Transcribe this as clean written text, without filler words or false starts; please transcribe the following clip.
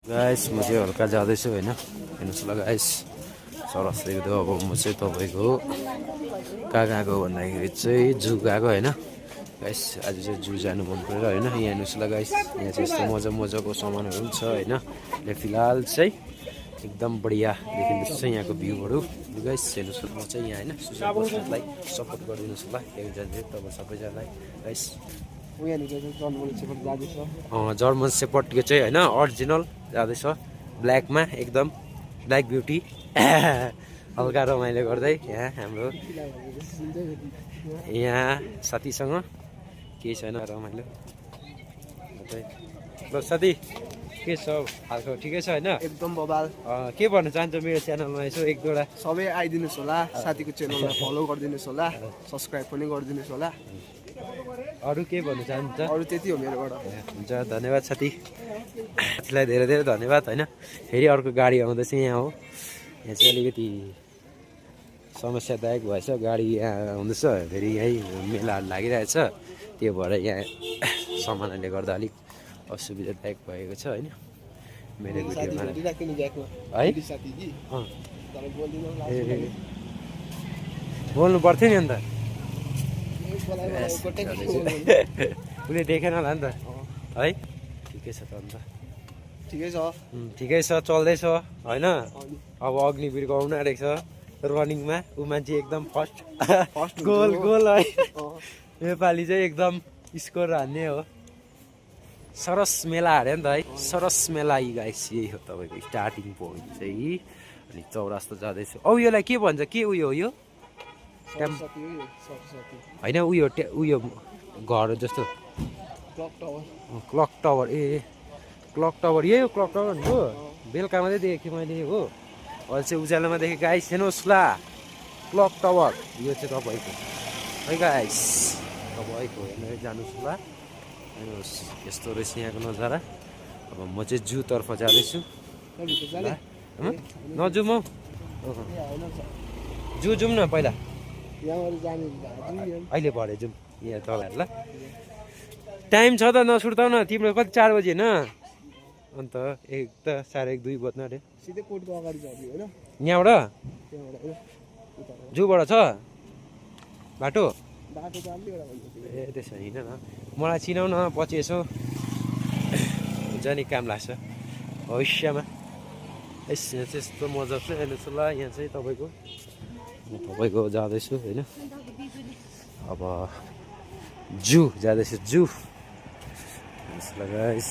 Guys म चाहिँ हल्का जाँदैछु होइन, हेर्नुहोस् ल गाइस सरस देख्दो। अब म चाहिँ तपाईँको कहाँ गएको भन्दाखेरि चाहिँ जू गएको होइन गाइस। आज चाहिँ जू जानु मन परेर होइन। यहाँ हेर्नुहोस् ल गाइस, यहाँ चाहिँ यस्तो मजा मजाको सामानहरू पनि छ होइन। फिलहाल चाहिँ एकदम बढिया देखिँदैछ यहाँको भ्यूहरू गाइस। हेर्नुहोस् म चाहिँ यहाँ होइन सुशान्त बस्नेतलाई सपोर्ट गरिदिनुहोस् ल एकजना तपाईँ सबैजनालाई गाइस। जर्मन सेपर्टको चाहिँ होइन अरिजिनल जाँदैछ ब्ल्याकमा, एकदम ब्ल्याक ब्युटी हल्का रमाइलो गर्दै यहाँ हाम्रो यहाँ साथीसँग केही छैन रमाइलो। ल साथी के छ हालको, ठिकै छ होइन? एकदम बबाल। के भन्न चाहन्छ मेरो च्यानलमा यसो एक दुईवटा? सबै आइदिनुहोस् होला, साथीको च्यानललाई फलो गरिदिनुहोस् होला, सब्सक्राइब पनि गरिदिनुहोस् होला। अरू के भन्नु चाहन्छ? अरू त्यति हो मेरोबाट। हुन्छ, धन्यवाद साथी, साथीलाई धेरै धेरै धन्यवाद होइन। फेरि अर्को गाडी आउँदैछ यहाँ हो, यहाँ चाहिँ अलिकति समस्यादायक भएछ, गाडी यहाँ आउँदैछ फेरि यहीँ मेलाहरू लागिरहेछ, त्यो भएर यहाँ सामानहरूले गर्दा अलिक असुविधादायक भएको छ होइन मेरो भिडियोमा है। बोल्नु पर्थ्यो नि अन्त, उसले देखेन होला नि त है। ठिकै छ त अन्त, ठिकै छ चल्दैछ होइन। अब अग्निवीर गाउनु आँटेको छ रनिङमा, ऊ मान्छे एकदम फर्स्ट गोल गोल है। नेपाली चाहिँ एकदम स्कोर हान्ने हो। सरस मेला अरे नि त है, सरस मेला गाइस यही हो तपाईँको स्टार्टिङ पोइन्ट चाहिँ। अनि चौरास्ता जाँदैछु। औ योलाई के भन्छ, के उयो हो यो होइन? उयो घर जस्तो क्लक टावर। ए क्लक टावर, यही हो क्लक टावर हो। बेलुका मात्रै देखेको थिएँ मैले हो, अहिले चाहिँ उज्यालोमा देखेँ गाइस। हेर्नुहोस् ल क्लक टावर, यो चाहिँ तपाईँको है गाइस, तपाईँको हेर्नु जानुहोस् ल। हेर्नुहोस् यस्तो रहेछ यहाँको नजारा। अब म चाहिँ जूतर्फ जाँदैछु। नजाउँ हौ, जू जाउँ न पहिला, अहिले भरे जाउँ यहाँ तल ल। टाइम छ त नसुर्ताउ न, तिम्रो कति 4 बजी होइन? अन्त एक त 1:30 2 बज्न अरे। यहाँबाट जूबाट छ बाटो? ए त्यसो होइन न, मलाई चिनाउ न पछि यसो हुन्छ नि, काम लाग्छ भविष्यमा। यस यहाँ चाहिँ यस्तो मजा छ। हेर्नुहोस् ल यहाँ चाहिँ तपाईँको जाँदैछु होइन। अब जू जाँदैछु, जू ल गाइस।